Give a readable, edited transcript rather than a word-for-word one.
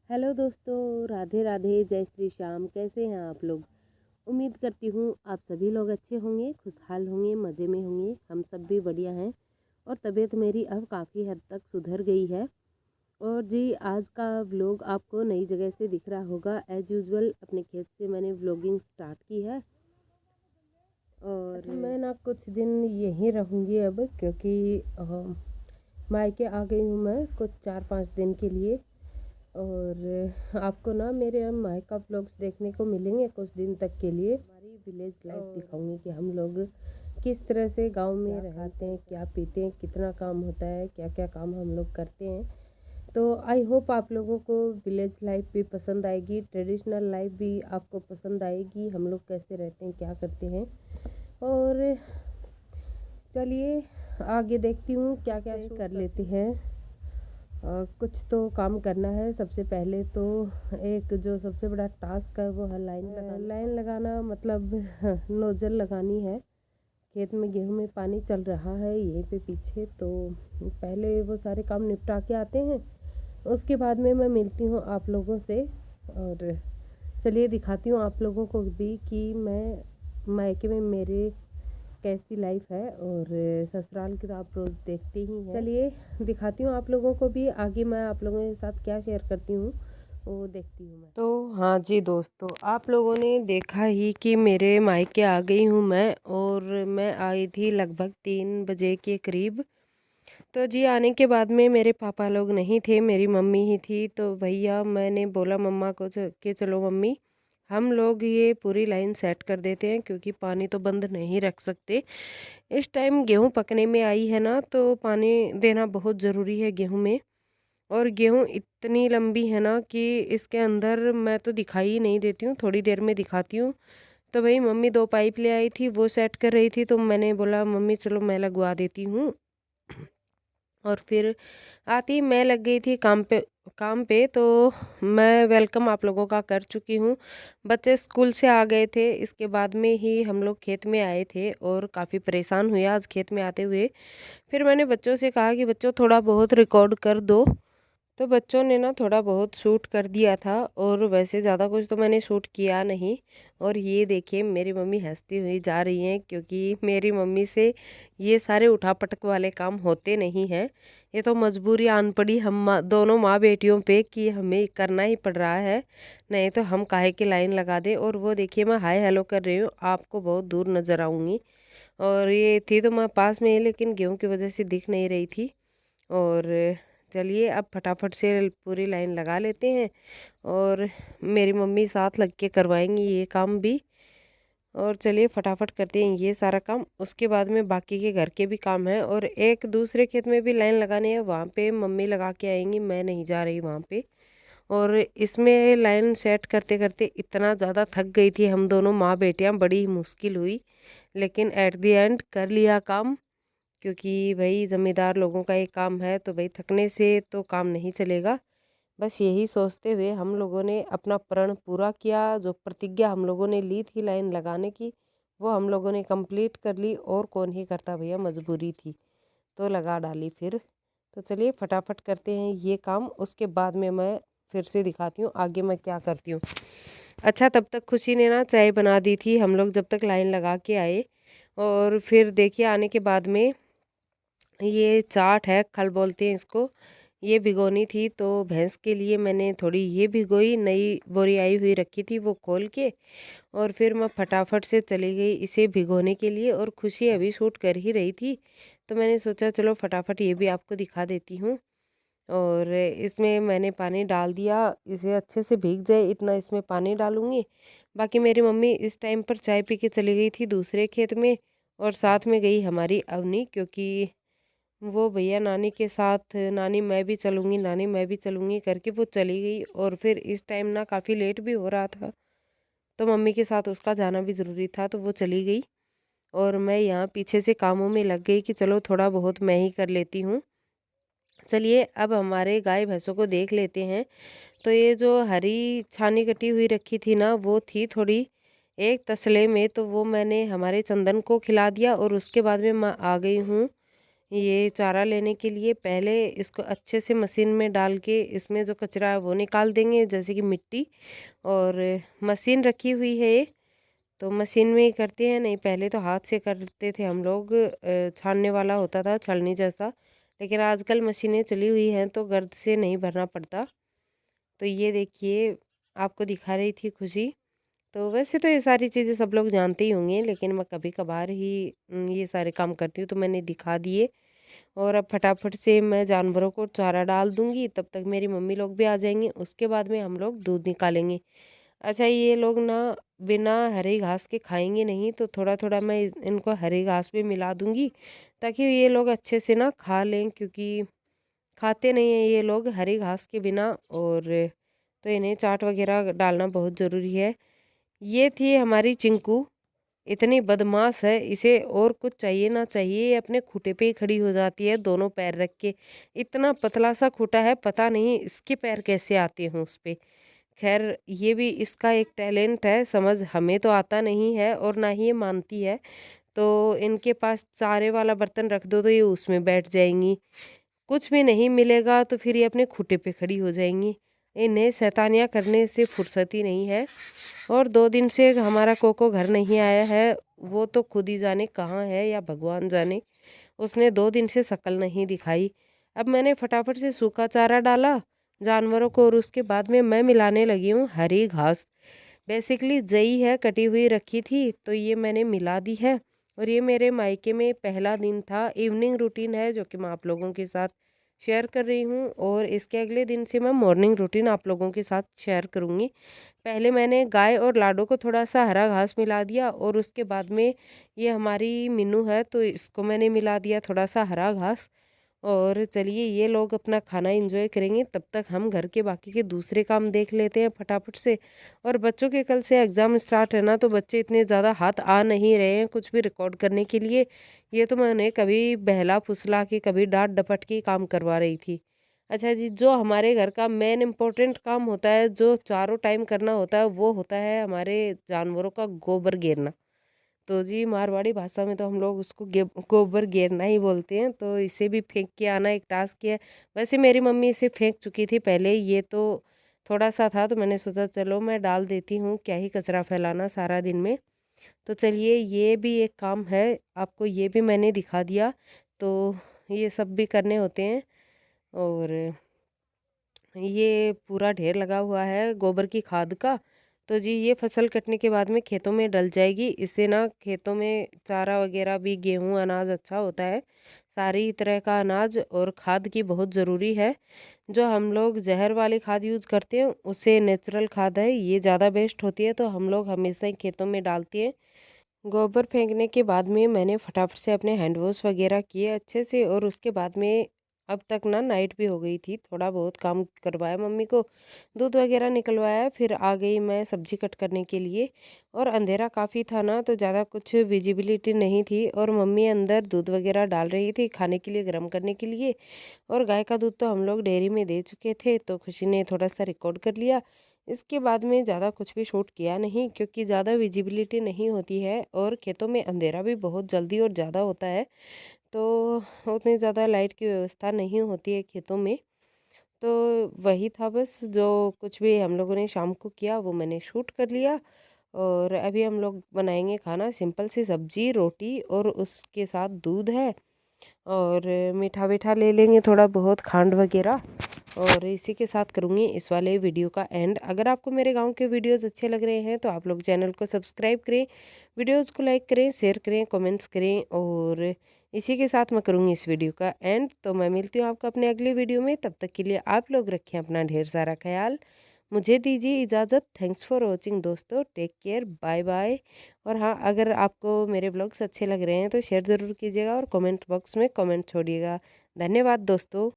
Hello दोस्तों, राधे राधे, जय श्री श्याम। कैसे हैं आप लोग? उम्मीद करती हूँ आप सभी लोग अच्छे होंगे, खुशहाल होंगे, मज़े में होंगे। हम सब भी बढ़िया हैं और तबीयत मेरी अब काफ़ी हद तक सुधर गई है। और जी, आज का व्लॉग आपको नई जगह से दिख रहा होगा। एज यूजुअल अपने खेत से मैंने व्लॉगिंग स्टार्ट की है और मैं ना कुछ दिन यहीं रहूँगी अब, क्योंकि मायके आ गई हूँ मैं कुछ 4-5 दिन के लिए। और आपको ना मेरे मायका व्लॉग्स देखने को मिलेंगे कुछ दिन तक के लिए। हमारी विलेज लाइफ दिखाऊंगी कि हम लोग किस तरह से गांव में रहते हैं, क्या पीते हैं, कितना काम होता है, क्या क्या काम हम लोग करते हैं। तो आई होप आप लोगों को विलेज लाइफ भी पसंद आएगी, ट्रेडिशनल लाइफ भी आपको पसंद आएगी, हम लोग कैसे रहते हैं, क्या करते हैं। और चलिए आगे देखती हूँ क्या क्या कर लेते हैं। कुछ तो काम करना है। सबसे पहले तो एक जो सबसे बड़ा टास्क है वो है लाइन लगाना, मतलब नोजल लगानी है। खेत में गेहूं में पानी चल रहा है यहीं पे पीछे, तो पहले वो सारे काम निपटा के आते हैं, उसके बाद में मैं मिलती हूँ आप लोगों से। और चलिए दिखाती हूँ आप लोगों को भी कि मैं मायके में मेरे कैसी लाइफ है, और ससुराल की तो आप रोज़ देखते ही हैं। चलिए दिखाती हूँ आप लोगों को भी। आगे मैं आप लोगों के साथ क्या शेयर करती हूँ वो देखती हूँ मैं। तो हाँ जी दोस्तों, आप लोगों ने देखा ही कि मेरे मायके आ गई हूँ मैं, और मैं आई थी लगभग 3 बजे के करीब। तो जी आने के बाद में मेरे पापा लोग नहीं थे, मेरी मम्मी ही थी। तो भैया मैंने बोला मम्मा को कि चलो मम्मी, हम लोग ये पूरी लाइन सेट कर देते हैं, क्योंकि पानी तो बंद नहीं रख सकते। इस टाइम गेहूं पकने में आई है ना, तो पानी देना बहुत ज़रूरी है गेहूं में। और गेहूं इतनी लंबी है ना कि इसके अंदर मैं तो दिखाई ही नहीं देती हूँ, थोड़ी देर में दिखाती हूँ। तो भाई मम्मी 2 पाइप ले आई थी, वो सेट कर रही थी, तो मैंने बोला मम्मी चलो मैं लगवा देती हूँ। और फिर आती मैं लग गई थी काम पे। तो मैं वेलकम आप लोगों का कर चुकी हूँ। बच्चे स्कूल से आ गए थे, इसके बाद में ही हम लोग खेत में आए थे और काफ़ी परेशान हुए आज खेत में आते हुए। फिर मैंने बच्चों से कहा कि बच्चों थोड़ा बहुत रिकॉर्ड कर दो। तो बच्चों ने ना थोड़ा बहुत शूट कर दिया था, और वैसे ज़्यादा कुछ तो मैंने शूट किया नहीं। और ये देखिए मेरी मम्मी हंसती हुई जा रही हैं, क्योंकि मेरी मम्मी से ये सारे उठापटक वाले काम होते नहीं हैं। ये तो मजबूरी आन पड़ी हम दोनों माँ बेटियों पे कि हमें करना ही पड़ रहा है, नहीं तो हम काहे की लाइन लगा दें। और वो देखिए मैं हाय हेलो कर रही हूँ, आपको बहुत दूर नज़र आऊँगी। और ये थी तो मैं पास में ही, लेकिन गेहूँ की वजह से दिख नहीं रही थी। और चलिए अब फटाफट से पूरी लाइन लगा लेते हैं, और मेरी मम्मी साथ लग के करवाएंगी ये काम भी। और चलिए फटाफट करते हैं ये सारा काम, उसके बाद में बाकी के घर के भी काम हैं। और एक दूसरे खेत में भी लाइन लगानी है, वहाँ पे मम्मी लगा के आएंगी, मैं नहीं जा रही वहाँ पे। और इसमें लाइन सेट करते करते इतना ज़्यादा थक गई थी, हम दोनों माँ बेटियाँ, बड़ी ही मुश्किल हुई, लेकिन एट द एंड कर लिया काम। क्योंकि भाई ज़िम्मेदार लोगों का ये काम है, तो भाई थकने से तो काम नहीं चलेगा। बस यही सोचते हुए हम लोगों ने अपना प्रण पूरा किया। जो प्रतिज्ञा हम लोगों ने ली थी लाइन लगाने की, वो हम लोगों ने कंप्लीट कर ली। और कौन ही करता भैया, मजबूरी थी तो लगा डाली फिर। तो चलिए फटाफट करते हैं ये काम, उसके बाद में मैं फिर से दिखाती हूँ आगे मैं क्या करती हूँ। अच्छा, तब तक खुशी ने ना चाय बना दी थी, हम लोग जब तक लाइन लगा के आए। और फिर देखिए आने के बाद में ये चाट है, खल बोलते हैं इसको, ये भिगोनी थी। तो भैंस के लिए मैंने थोड़ी ये भिगोई, नई बोरी आई हुई रखी थी वो खोल के। और फिर मैं फटाफट से चली गई इसे भिगोने के लिए। और खुशी अभी शूट कर ही रही थी, तो मैंने सोचा चलो फटाफट ये भी आपको दिखा देती हूँ। और इसमें मैंने पानी डाल दिया, इसे अच्छे से भीग जाए इतना इसमें पानी डालूंगी। बाकी मेरी मम्मी इस टाइम पर चाय पी के चली गई थी दूसरे खेत में, और साथ में गई हमारी अवनी, क्योंकि वो भैया नानी के साथ, नानी मैं भी चलूँगी, नानी मैं भी चलूँगी करके वो चली गई। और फिर इस टाइम ना काफ़ी लेट भी हो रहा था, तो मम्मी के साथ उसका जाना भी ज़रूरी था, तो वो चली गई। और मैं यहाँ पीछे से कामों में लग गई कि चलो थोड़ा बहुत मैं ही कर लेती हूँ। चलिए अब हमारे गाय भैंसों को देख लेते हैं। तो ये जो हरी छानी कटी हुई रखी थी ना, वो थी थोड़ी एक तसले में, तो वो मैंने हमारे चंदन को खिला दिया। और उसके बाद में मैं आ गई हूँ ये चारा लेने के लिए पहले इसको अच्छे से मशीन में डाल के इसमें जो कचरा है वो निकाल देंगे, जैसे कि मिट्टी। और मशीन रखी हुई है ये, तो मशीन में ही करते हैं। नहीं, पहले तो हाथ से करते थे हम लोग, छानने वाला होता था छलनी जैसा। लेकिन आजकल मशीनें चली हुई हैं तो गर्द से नहीं भरना पड़ता। तो ये देखिए, आपको दिखा रही थी खुशी। तो वैसे तो ये सारी चीज़ें सब लोग जानते ही होंगे, लेकिन मैं कभी कभार ही ये सारे काम करती हूँ, तो मैंने दिखा दिए। और अब फटाफट से मैं जानवरों को चारा डाल दूँगी, तब तक मेरी मम्मी लोग भी आ जाएंगे। उसके बाद में हम लोग दूध निकालेंगे। अच्छा, ये लोग ना बिना हरी घास के खाएंगे नहीं, तो थोड़ा थोड़ा मैं इनको हरी घास भी मिला दूँगी, ताकि ये लोग अच्छे से ना खा लें, क्योंकि खाते नहीं हैं ये लोग हरी घास के बिना। और तो इन्हें चाट वगैरह डालना बहुत ज़रूरी है। ये थी हमारी चिंकू, इतनी बदमाश है, इसे और कुछ चाहिए ना चाहिए, ये अपने खूंटे पे ही खड़ी हो जाती है दोनों पैर रख के। इतना पतला सा खूंटा है, पता नहीं इसके पैर कैसे आते हैं उस पे। खैर, ये भी इसका एक टैलेंट है, समझ हमें तो आता नहीं है और ना ही ये मानती है। तो इनके पास चारे वाला बर्तन रख दो तो ये उसमें बैठ जाएंगी। कुछ भी नहीं मिलेगा तो फिर ये अपने खूंटे पे खड़ी हो जाएंगी। इन्हें शैतानियाँ करने से फुर्सत ही नहीं है। और 2 दिन से हमारा कोको घर नहीं आया है, वो तो खुद ही जाने कहाँ है, या भगवान जाने। उसने 2 दिन से शक्ल नहीं दिखाई। अब मैंने फटाफट से सूखा चारा डाला जानवरों को, और उसके बाद में मैं मिलाने लगी हूँ हरी घास। बेसिकली जई है, कटी हुई रखी थी, तो ये मैंने मिला दी है। और ये मेरे मायके में पहला दिन था, इवनिंग रूटीन है जो कि मैं आप लोगों के साथ शेयर कर रही हूँ। और इसके अगले दिन से मैं मॉर्निंग रूटीन आप लोगों के साथ शेयर करूँगी। पहले मैंने गाय और लाडो को थोड़ा सा हरा घास मिला दिया, और उसके बाद में ये हमारी मीनू है तो इसको मैंने मिला दिया थोड़ा सा हरा घास। और चलिए, ये लोग अपना खाना एंजॉय करेंगे, तब तक हम घर के बाकी के दूसरे काम देख लेते हैं फटाफट से। और बच्चों के कल से एग्ज़ाम स्टार्ट है ना, तो बच्चे इतने ज़्यादा हाथ आ नहीं रहे हैं कुछ भी रिकॉर्ड करने के लिए। ये तो मैंने कभी बहला फुसला के, कभी डांट डपट के काम करवा रही थी। अच्छा जी, जो हमारे घर का मेन इम्पोर्टेंट काम होता है, जो चारों टाइम करना होता है, वो होता है हमारे जानवरों का गोबर घेरना। तो जी, मारवाड़ी भाषा में तो हम लोग उसको गोबर घेरना ही बोलते हैं। तो इसे भी फेंक के आना एक टास्क है। वैसे मेरी मम्मी इसे फेंक चुकी थी पहले, ये तो थोड़ा सा था, तो मैंने सोचा चलो मैं डाल देती हूँ, क्या ही कचरा फैलाना सारा दिन में। तो चलिए, ये भी एक काम है, आपको ये भी मैंने दिखा दिया। तो ये सब भी करने होते हैं। और ये पूरा ढेर लगा हुआ है गोबर की खाद का। तो जी, ये फसल कटने के बाद में खेतों में डल जाएगी। इससे ना खेतों में चारा वगैरह भी, गेहूं अनाज अच्छा होता है। सारी तरह का अनाज, और खाद की बहुत ज़रूरी है। जो हम लोग जहर वाली खाद यूज़ करते हैं, उससे नेचुरल खाद है, ये ज़्यादा बेस्ट होती है। तो हम लोग हमेशा ही खेतों में डालते हैं। गोबर फेंकने के बाद में मैंने फटाफट से अपने हैंड वॉश वगैरह किए अच्छे से। और उसके बाद में अब तक ना नाइट भी हो गई थी, थोड़ा बहुत काम करवाया मम्मी को, दूध वगैरह निकलवाया, फिर आ गई मैं सब्जी कट करने के लिए। और अंधेरा काफ़ी था ना, तो ज़्यादा कुछ विजिबिलिटी नहीं थी, और मम्मी अंदर दूध वगैरह डाल रही थी खाने के लिए, गर्म करने के लिए। और गाय का दूध तो हम लोग डेयरी में दे चुके थे, तो खुशी ने थोड़ा सा रिकॉर्ड कर लिया। इसके बाद में ज़्यादा कुछ भी शूट किया नहीं, क्योंकि ज़्यादा विजिबिलिटी नहीं होती है, और खेतों में अंधेरा भी बहुत जल्दी और ज़्यादा होता है। तो उतनी ज़्यादा लाइट की व्यवस्था नहीं होती है खेतों में। तो वही था बस, जो कुछ भी हम लोगों ने शाम को किया वो मैंने शूट कर लिया। और अभी हम लोग बनाएंगे खाना, सिंपल सी सब्जी रोटी, और उसके साथ दूध है। और मीठा वीठा ले लेंगे थोड़ा बहुत, खांड वगैरह। और इसी के साथ करूँगी इस वाले वीडियो का एंड। अगर आपको मेरे गांव के वीडियोस अच्छे लग रहे हैं तो आप लोग चैनल को सब्सक्राइब करें, वीडियोस को लाइक करें, शेयर करें, कमेंट्स करें। और इसी के साथ मैं करूँगी इस वीडियो का एंड। तो मैं मिलती हूँ आपको अपने अगले वीडियो में, तब तक के लिए आप लोग रखें अपना ढेर सारा ख्याल। मुझे दीजिए इजाज़त। थैंक्स फॉर वॉचिंग दोस्तों, टेक केयर, बाय बाय। और हाँ, अगर आपको मेरे ब्लॉग्स अच्छे लग रहे हैं तो शेयर ज़रूर कीजिएगा, और कमेंट बॉक्स में कमेंट छोड़िएगा। धन्यवाद दोस्तों।